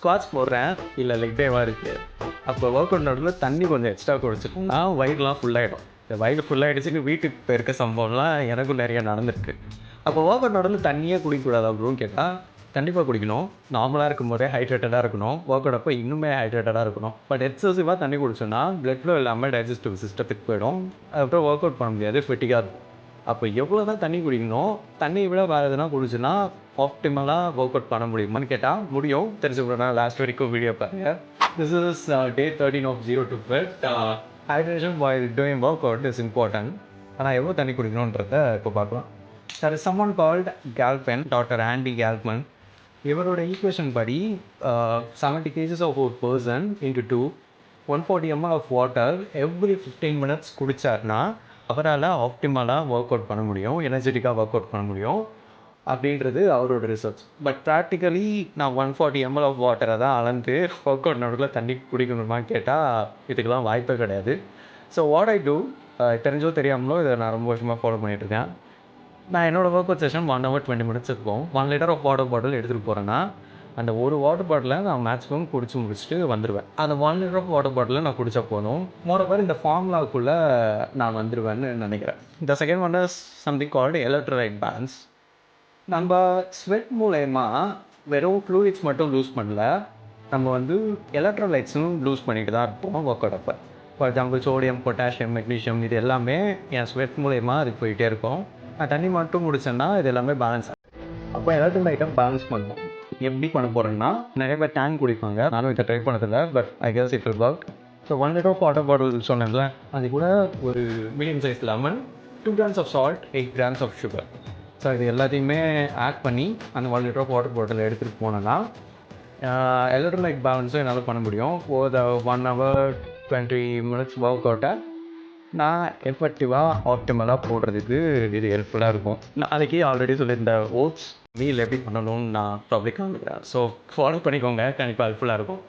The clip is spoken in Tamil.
ஸ்குவாட்ஸ் போடுறேன், இல்லை லெக் டேவாக இருக்குது. அப்போ ஒர்க் அவுட் நடுவில் தண்ணி கொஞ்சம் எக்ஸ்ட்ரா குடிச்சிட்டோம்னா வயிறுலாம் ஃபுல்லாகிடும். இந்த வயிறு ஃபுல்லாகிடுச்சுன்னு வீட்டுக்கு போயிருக்க சம்பவம்லாம் எனக்கும் நிறைய நடந்திருக்கு. அப்போ ஒர்க் அவுட் நடுவில் தண்ணியே குடிக்கக்கூடாது அப்படின்னு கேட்டால் கண்டிப்பாக குடிக்கணும். நார்மலாக இருக்கும்போதே ஹைட்ரேட்டடாக இருக்கணும். ஒர்க் அவுட் அப்போ இன்னுமே ஹைட்ரேட்டடாக இருக்கணும். பட் எக்ஸசிவாக தண்ணி குடிச்சோன்னா பிளட் ஃப்ளோ இல்லாமல் டைஜஸ்டிவ் சிஸ்டத்துக்கு போயிடும். அதுக்கப்புறம் ஒர்க் அவுட் பண்ண முடியாது, ஃபெட்டிகாக இருக்கும். அப்போ எவ்வளோ தான் தண்ணி குடிக்கணும், தண்ணியை விட வேறு எதுனா குடிச்சுன்னா ஆப்டிமலாக ஒர்க் அவுட் பண்ண முடியுமான்னு கேட்டால் முடியும். தெரிஞ்சுக்கணும்னா லாஸ்ட் வரைக்கும் வீடியோ பாருங்கள். This is day 13 of 0 to fit. Hydration while doing workout is important. ஆனால் எவ்வளோ தண்ணி குடிக்கணுன்றத இப்போ பார்க்கலாம். There is someone called Galpin, Dr. Andy Galpin. இவரோட ஈக்குவேஷன் படி 70 kgs of a person into 2, 140 ml of water every 15 minutes குடித்தார்னா அவரால் ஆப்டிமலாக ஒர்க் அவுட் பண்ண முடியும், எனர்ஜெட்டிக்காக ஒர்க் அவுட் பண்ண முடியும் அப்படின்றது அவரோட ரிசர்ச். பட் ப்ராக்டிக்கலி நான் 140 ml ஆஃப் வாட்டரை தான் அளந்து ஒர்க் அவுட் நடுவில் தண்ணி குடிக்கணுமான்னு கேட்டால் இதுக்கெல்லாம் வாய்ப்பே கிடையாது. ஸோ வாட் ஐ டூ, தெரிஞ்சோ தெரியாமலோ இதை நான் ரொம்ப வருஷமாக ஃபாலோ பண்ணிகிட்ருக்கேன். நான் என்னோடய work out session 1 hour 20 minutes இருக்கும். 1 liter ஆஃப் வாட்டர் பாட்டில் எடுத்துகிட்டு போகிறேன்னா அந்த ஒரு வாட்டர் பாட்டிலை நான் மேக்ஸிமம் குடிச்சு முடிச்சுட்டு வந்துடுவேன். அந்த 1 liter ஆஃப் வாட்டர் பாட்டிலில் நான் குடித்தா போதும். மோரோவர் இந்த ஃபார்முலாவுக்குள்ளே நான் வந்துடுவேன்னு நினைக்கிறேன். இந்த second one is something called electrolyte balance. நம்ம ஸ்வெட் மூலயமா வெறும் ஃப்ளூயிட்ஸ் மட்டும் லூஸ் பண்ணல, நம்ம வந்து எலக்ட்ரோலைட்ஸும் லூஸ் பண்ணிட்டு தான் இருப்போம் ஒர்க் அவுட் அப்போ. For example sodium, potassium, magnesium இது எல்லாமே என் ஸ்வெட் மூலயமா அதுக்கு போயிட்டே இருக்கும். நான் தண்ணி மட்டும் குடிச்சேன்னா இது எல்லாமே பேலன்ஸ் ஆகும். அப்போ எலக்ட்ரோலைட்டும் பேலன்ஸ் பண்ணணும். எப்படி பண்ண போகிறேன்னா, நிறைய பேர் டேங்க் குடிப்பாங்க. நானும் இதை ட்ரை பண்ணதில்லை, but I guess it will work. So 1 liter of water bottle சொன்னேன்ல, அது கூட ஒரு medium size lemon, 2 grams of salt, 8 grams of sugar. So இது எல்லாத்தையுமே ஆட் பண்ணி அந்த 1 liter ஆஃப் வாட்டர் பாட்டில் எடுத்துகிட்டு போனேன்னா எலக்ட்ரோலைட் பேலன்ஸும் என்னால் பண்ண முடியும். ஒரு 1 hour 20 minutes ஒர்க் அவுட்டை நான் எஃபெக்டிவாக ஆப்டிமலாக போடுறதுக்கு இது ஹெல்ப்ஃபுல்லாக இருக்கும். நான் அதுக்கே ஆல்ரெடி சொல்லியிருந்த ஓட்ஸ் மீல் எப்படி பண்ணணும்னு நான் ப்ராப்ளம் காமிக்கிறேன். ஸோ ஃபாலோ பண்ணிக்கோங்க, கண்டிப்பாக ஹெல்ப்ஃபுல்லாக இருக்கும்.